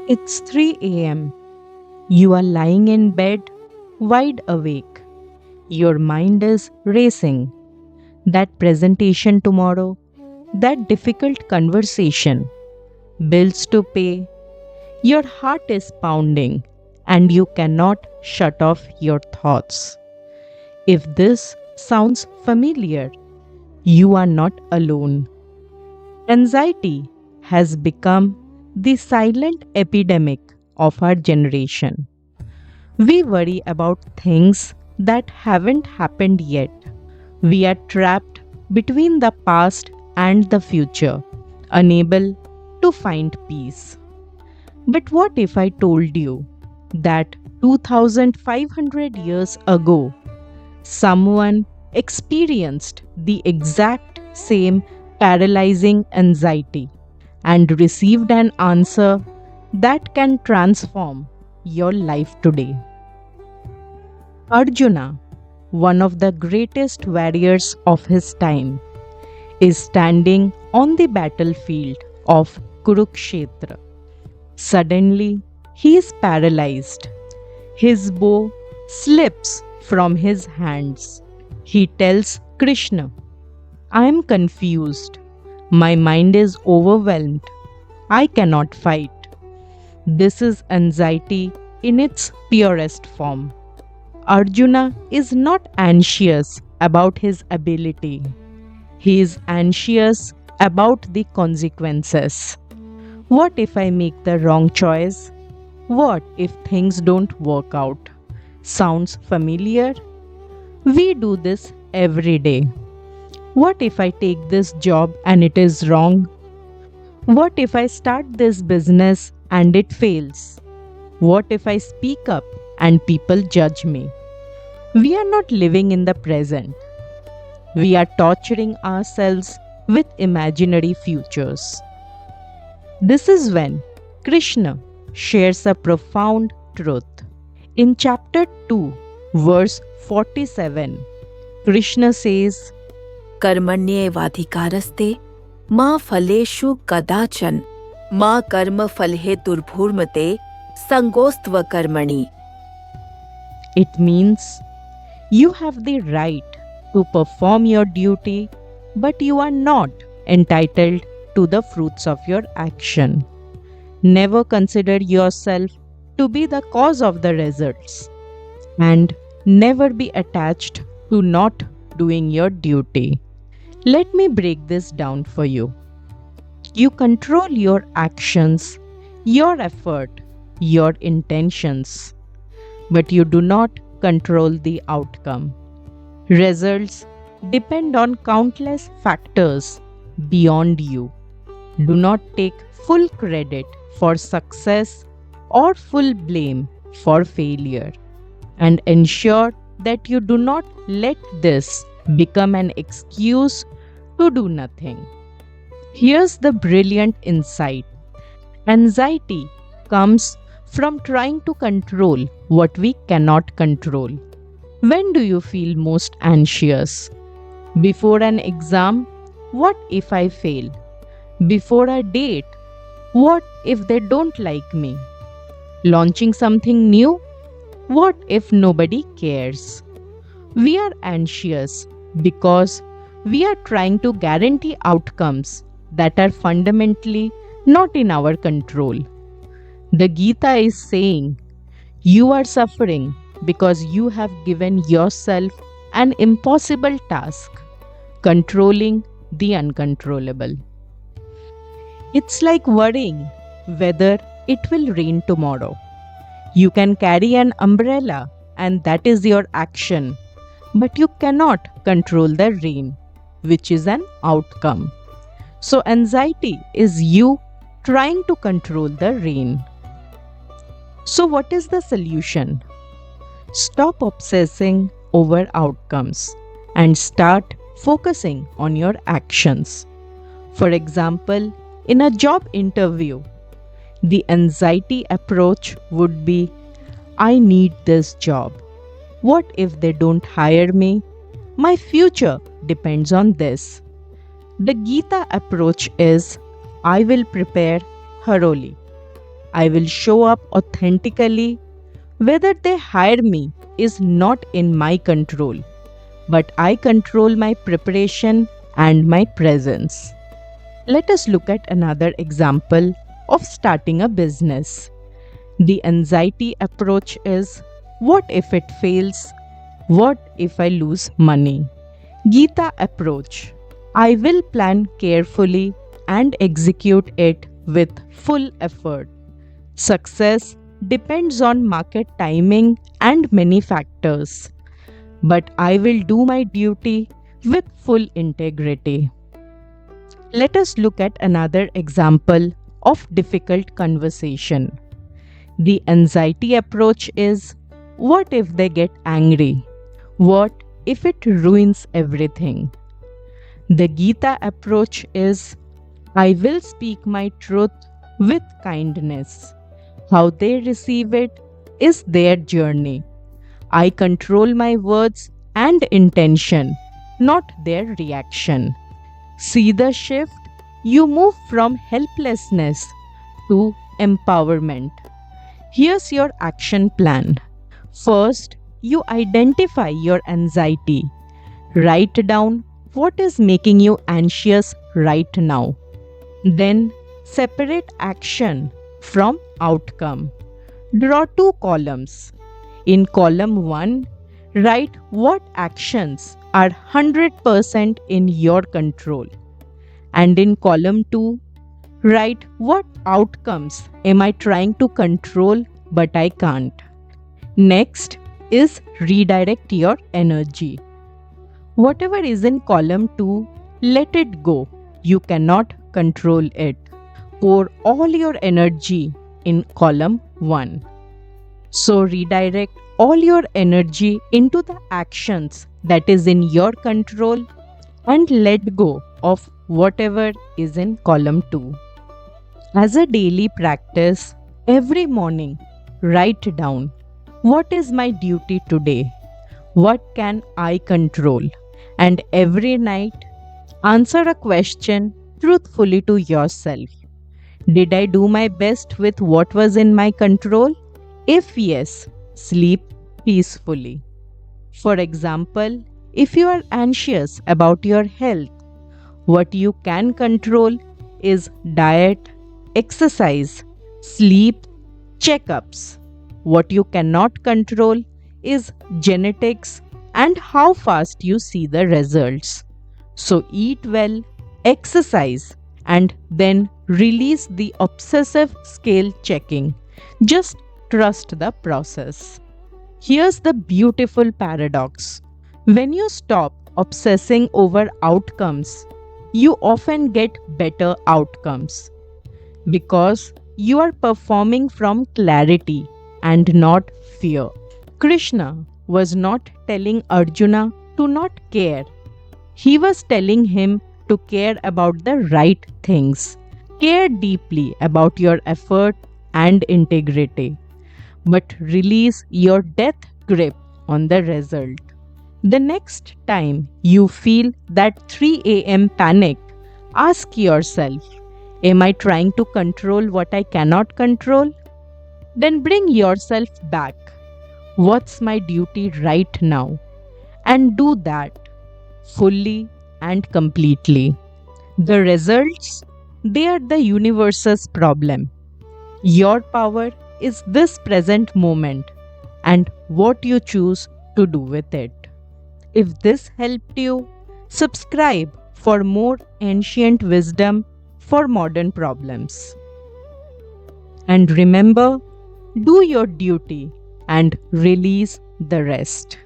It's 3 a.m. You are lying in bed, wide awake. Your mind is racing. That presentation tomorrow, that difficult conversation, bills to pay. Your heart is pounding, and you cannot shut off your thoughts. If this sounds familiar, you are not alone. Anxiety has become the silent epidemic of our generation. We worry about things that haven't happened yet. We are trapped between the past and the future, unable to find peace. But what if I told you that 2500 years ago, someone experienced the exact same paralyzing anxiety and received an answer that can transform your life today? Arjuna, one of the greatest warriors of his time, is standing on the battlefield of Kurukshetra. Suddenly, he is paralyzed. His bow slips from his hands. He tells Krishna, I am confused. My mind is overwhelmed. I cannot fight. This is anxiety in its purest form. Arjuna is not anxious about his ability. He is anxious about the consequences. What if I make the wrong choice? What if things don't work out? Sounds familiar? We do this every day. What if I take this job and it is wrong? What if I start this business and it fails? What if I speak up and people judge me? We are not living in the present. We are torturing ourselves with imaginary futures. This is when Krishna shares a profound truth. In chapter 2, verse 47, Krishna says, कर्मण्येवाधिकारस्ते मा फलेषु कदाचन मा कर्म फलहेतुर्भूर्मते संगोस्त्व कर्मणि. It means you have the right to perform your duty, but you are not entitled to the fruits of your action. Never consider yourself to be the cause of the results, and never be attached to not doing your duty. Let me break this down for you. You control your actions, your effort, your intentions, but you do not control the outcome. Results depend on countless factors beyond you. Do not take full credit for success or full blame for failure, and ensure that you do not let this become an excuse to do nothing. Here's the brilliant insight. Anxiety comes from trying to control what we cannot control. When do you feel most anxious? Before an exam? What if I fail? Before a date? What if they don't like me? Launching something new? What if nobody cares? We are anxious because we are trying to guarantee outcomes that are fundamentally not in our control. The Gita is saying, you are suffering because you have given yourself an impossible task, controlling the uncontrollable. It's like worrying whether it will rain tomorrow. You can carry an umbrella and that is your action, but you cannot control the rain, which is an outcome. So anxiety is you trying to control the rain. So what is the solution? Stop obsessing over outcomes and start focusing on your actions. For example, in a job interview, the anxiety approach would be, I need this job. What if they don't hire me? My future depends on this. The Gita approach is, I will prepare thoroughly. I will show up authentically. Whether they hire me is not in my control, but I control my preparation and my presence. Let us look at another example of starting a business. The anxiety approach is, what if it fails? What if I lose money? Gita approach, I will plan carefully and execute it with full effort. Success depends on market timing and many factors, but I will do my duty with full integrity. Let us look at another example of difficult conversation. The anxiety approach is, what if they get angry? What if it ruins everything? The Gita approach is, I will speak my truth with kindness. How they receive it is their journey. I control my words and intention, not their reaction. See the shift? You move from helplessness to empowerment. Here's your action plan. First, you identify your anxiety. Write down what is making you anxious right now. Then, separate action from outcome. Draw two columns. In column 1, write what actions are 100% in your control. And in column 2, write what outcomes am I trying to control but I can't. Next is redirect your energy. Whatever is in column 2, let it go. You cannot control it. Pour all your energy in column 1. So redirect all your energy into the actions that is in your control and let go of whatever is in column 2. As a daily practice, every morning, write down, what is my duty today? What can I control? And every night, answer a question truthfully to yourself. Did I do my best with what was in my control? If yes, sleep peacefully. For example, if you are anxious about your health, what you can control is diet, exercise, sleep, checkups. What you cannot control is genetics and how fast you see the results. So eat well, exercise, and then release the obsessive scale checking. Just trust the process. Here's the beautiful paradox. When you stop obsessing over outcomes, you often get better outcomes because you are performing from clarity and not fear. Krishna was not telling Arjuna to not care. He was telling him to care about the right things. Care deeply about your effort and integrity, but release your death grip on the result. The next time you feel that 3 a.m. panic, ask yourself, am I trying to control what I cannot control? Then bring yourself back. What's my duty right now? And do that fully and completely. The results, they are the universe's problem. Your power is this present moment and what you choose to do with it. If this helped you, subscribe for more ancient wisdom for modern problems. And remember, do your duty and release the rest.